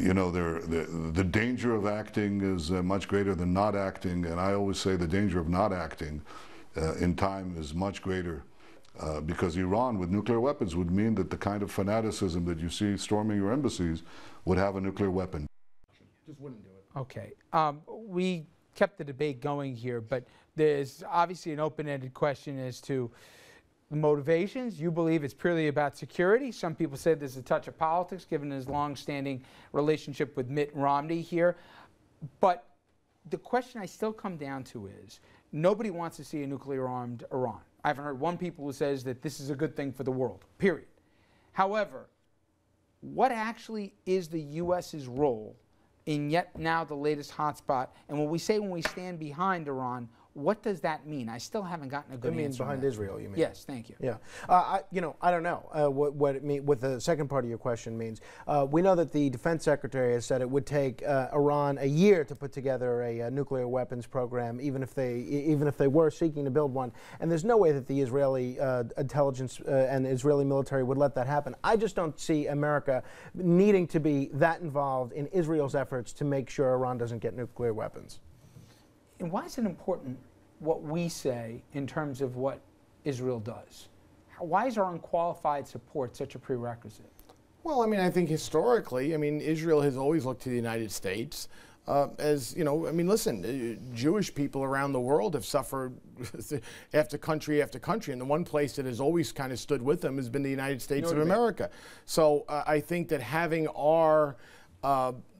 you know, the danger of acting is much greater than not acting, and I always say the danger of not acting in time is much greater, because Iran with nuclear weapons would mean that the kind of fanaticism that you see storming your embassies would have a nuclear weapon. Just wouldn't do it. Okay. We kept the debate going here, but there's obviously an open-ended question as to the motivations. You believe it's purely about security. Some people say there's a touch of politics, given his long-standing relationship with Mitt Romney here. But the question I still come down to is, nobody wants to see a nuclear-armed Iran. I haven't heard one people who says that this is a good thing for the world, period. However, what actually is the U.S.'s role in yet now the latest hotspot? And when we say when we stand behind Iran, what does that mean? I still haven't gotten a good answer. It means behind Israel, you mean? Yes, thank you. Yeah, you know, I don't know what it mean. What the second part of your question means. We know that the defense secretary has said it would take Iran a year to put together a nuclear weapons program, even if they were seeking to build one. And there's no way that the Israeli intelligence and Israeli military would let that happen. I just don't see America needing to be that involved in Israel's efforts to make sure Iran doesn't get nuclear weapons. And why is it important what we say in terms of what Israel does? Why is our unqualified support such a prerequisite? Well, I mean, I think historically, I mean, Israel has always looked to the United States as, you know, I mean, listen, Jewish people around the world have suffered after country, and the one place that has always kind of stood with them has been the United States of America. So I think that having our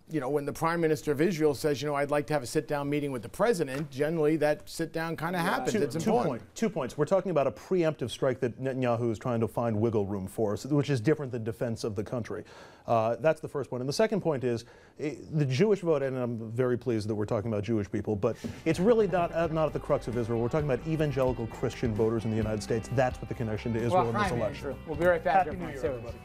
you know, when the Prime Minister of Israel says, you know, I'd like to have a sit-down meeting with the president, generally that sit-down kind of happens. It's important. 2 points. We're talking about a preemptive strike that Netanyahu is trying to find wiggle room for, which is different than defense of the country. That's the first point. And the second point is the Jewish vote, and I'm very pleased that we're talking about Jewish people, but it's really not at the crux of Israel. We're talking about evangelical Christian voters in the United States. That's what the connection to Israel in this election. We'll be right back. Happy New Year, everybody.